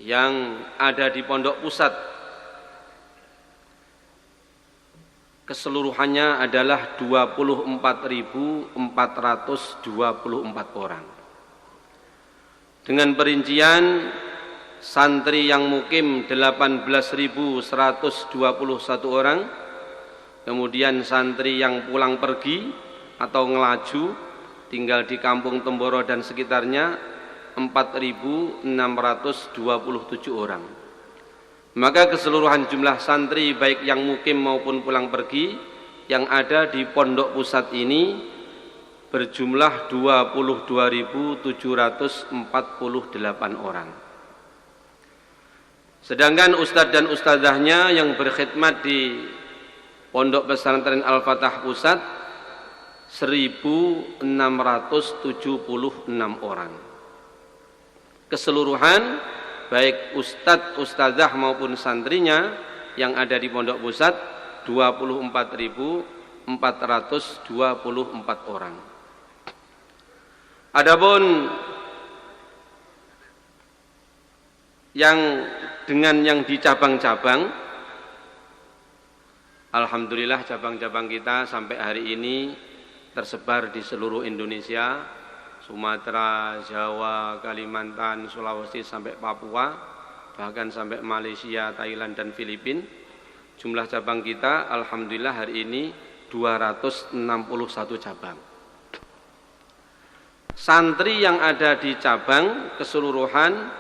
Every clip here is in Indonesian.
yang ada di Pondok Pusat keseluruhannya adalah 24.424 orang. Dengan perincian santri yang mukim 18.121 orang, kemudian santri yang pulang pergi atau ngelaju tinggal di Kampung Temboro dan sekitarnya 4.627 orang. Maka keseluruhan jumlah santri baik yang mukim maupun pulang pergi yang ada di Pondok Pusat ini berjumlah 22.748 orang. Sedangkan ustadz dan ustadzahnya yang berkhidmat di Pondok Pesantren Al-Fatah Pusat 1.676 orang. Keseluruhan baik ustadz, ustadzah maupun santrinya yang ada di Pondok Pusat 24.424 orang. Adapun yang dengan yang di cabang-cabang, alhamdulillah cabang-cabang kita sampai hari ini tersebar di seluruh Indonesia, Sumatera, Jawa, Kalimantan, Sulawesi sampai Papua, bahkan sampai Malaysia, Thailand dan Filipina. Jumlah cabang kita alhamdulillah hari ini 261 cabang. Santri yang ada di cabang keseluruhan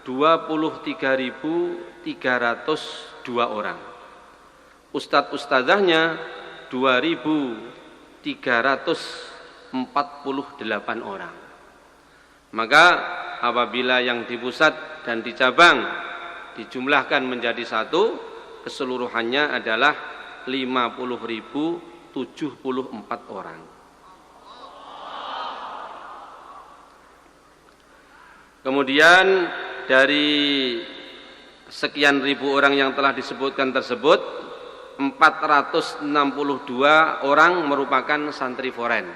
23.302 orang. Ustadz ustadzahnya 2.348 orang. Maka apabila yang di pusat dan di cabang dijumlahkan menjadi satu, keseluruhannya adalah 50.074 orang. Kemudian dari sekian ribu orang yang telah disebutkan tersebut, 462 orang merupakan santri foren.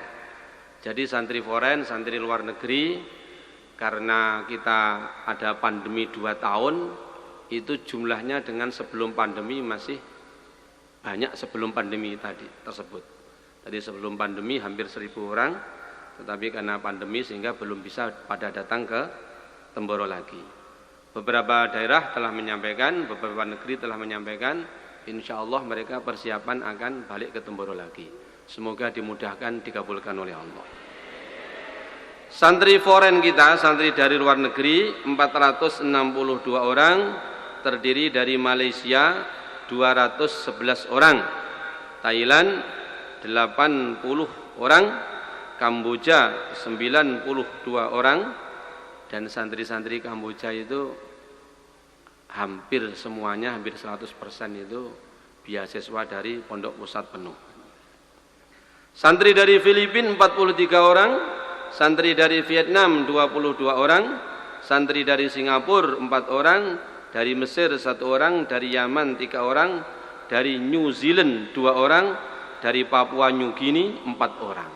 Jadi santri foren, santri luar negeri, karena kita ada pandemi 2 tahun, itu jumlahnya dengan sebelum pandemi masih banyak sebelum pandemi tadi tersebut. Tadi sebelum pandemi hampir 1.000 orang, tetapi karena pandemi sehingga belum bisa pada datang ke Temboro lagi. Beberapa daerah telah menyampaikan, beberapa negeri telah menyampaikan, insya Allah mereka persiapan akan balik ke Temboro lagi. Semoga dimudahkan, dikabulkan oleh Allah. Santri foreign kita, santri dari luar negeri 462 orang, terdiri dari Malaysia 211 orang, Thailand 80 orang, Kamboja 92 orang, dan santri-santri Kamboja itu hampir semuanya, hampir 100% itu beasiswa dari Pondok Pusat penuh. Santri dari Filipina 43 orang, santri dari Vietnam 22 orang, santri dari Singapura 4 orang, dari Mesir 1 orang, dari Yaman 3 orang, dari New Zealand 2 orang, dari Papua New Guinea 4 orang.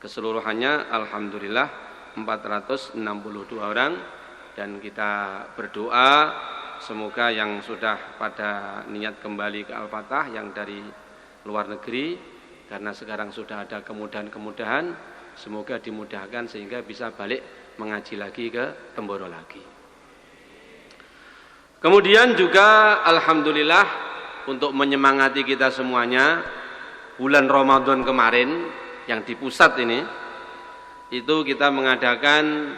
Keseluruhannya alhamdulillah 462 orang, dan kita berdoa semoga yang sudah pada niat kembali ke Al-Fatah yang dari luar negeri, karena sekarang sudah ada kemudahan-kemudahan, semoga dimudahkan sehingga bisa balik mengaji lagi ke Temboro lagi. Kemudian juga alhamdulillah untuk menyemangati kita semuanya, bulan Ramadan kemarin yang di pusat ini itu kita mengadakan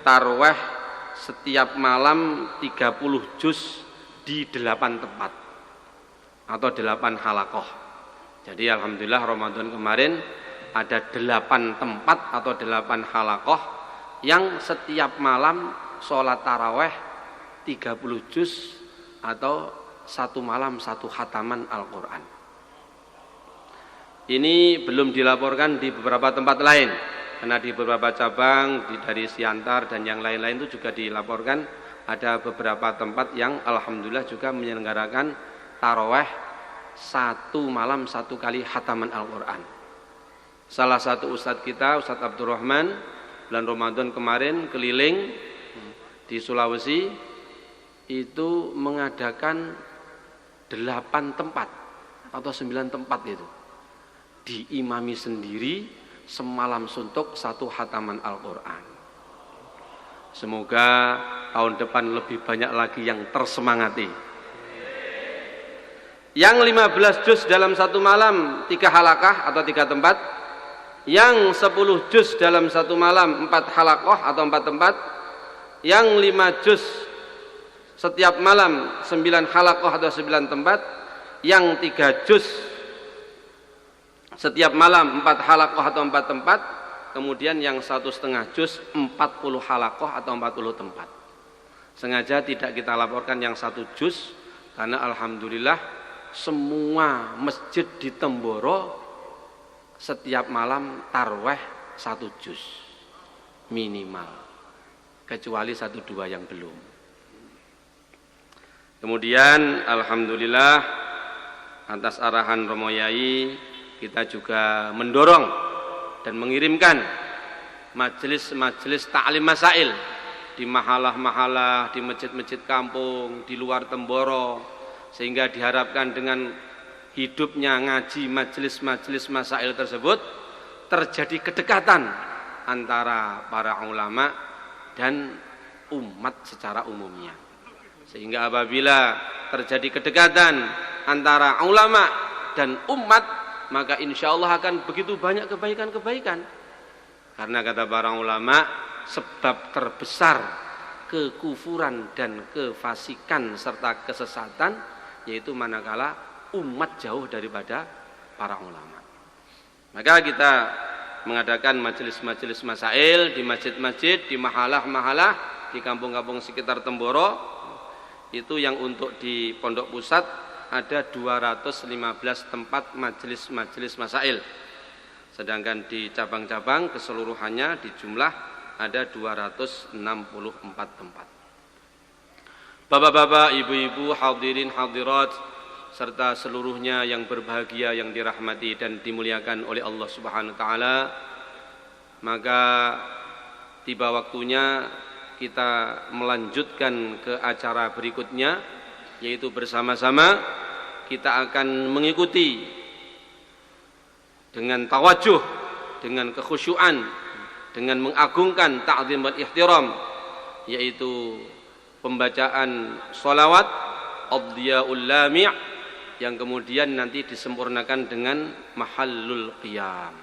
tarawih setiap malam 30 juz di 8 tempat atau 8 halaqah. Jadi alhamdulillah Ramadan kemarin ada 8 tempat atau 8 halaqah yang setiap malam sholat tarawih 30 juz atau satu malam satu khataman Al-Quran. Ini belum dilaporkan di beberapa tempat lain, karena di beberapa cabang dari Siantar dan yang lain-lain itu juga dilaporkan ada beberapa tempat yang alhamdulillah juga menyelenggarakan tarawih satu malam satu kali khataman Al-Quran. Salah satu ustadz kita, Ustadz Abdurrahman, bulan Ramadan kemarin keliling di Sulawesi itu mengadakan 8 tempat atau 9 tempat itu diimami sendiri semalam suntuk 1 khataman Al-Quran. Semoga tahun depan lebih banyak lagi yang tersemangati. Yang 15 juz dalam 1 malam 3 halaqah atau 3 tempat. Yang 10 juz dalam 1 malam 4 halaqah atau 4 tempat. Yang 5 juz setiap malam 9 halaqah atau 9 tempat. Yang 3 juz setiap malam 4 halaqah atau 4 tempat. Kemudian yang 1,5 juz 40 halaqah atau 40 tempat. Sengaja tidak kita laporkan yang 1 juz karena alhamdulillah semua masjid di Temboro setiap malam tarweh 1 juz minimal, kecuali 1-2 yang belum. Kemudian alhamdulillah atas arahan Romo Yai kita juga mendorong dan mengirimkan majelis-majelis ta'lim masail di mahalah-mahalah, di masjid-masjid kampung, di luar Temboro, sehingga diharapkan dengan hidupnya ngaji majelis-majelis masail tersebut terjadi kedekatan antara para ulama dan umat secara umumnya. Sehingga apabila terjadi kedekatan antara ulama dan umat, maka insya Allah akan begitu banyak kebaikan-kebaikan. Karena kata para ulama, sebab terbesar kekufuran dan kefasikan serta kesesatan yaitu manakala umat jauh daripada para ulama. Maka kita mengadakan majelis-majelis masail di masjid-masjid, di mahalah-mahalah, di kampung-kampung sekitar Temboro. Itu yang untuk di Pondok Pusat ada 215 tempat majelis-majelis masail. Sedangkan di cabang-cabang keseluruhannya di jumlah ada 264 tempat. Bapak-bapak, ibu-ibu, hadirin hadirat serta seluruhnya yang berbahagia yang dirahmati dan dimuliakan oleh Allah Subhanahu wa taala, maka tiba waktunya kita melanjutkan ke acara berikutnya, yaitu bersama-sama kita akan mengikuti dengan tawajuh, dengan kekhusyuan, dengan mengagungkan ta'zim wal ihtiram, yaitu pembacaan sholawat ad-diyaul lami' yang kemudian nanti disempurnakan dengan mahallul qiyam.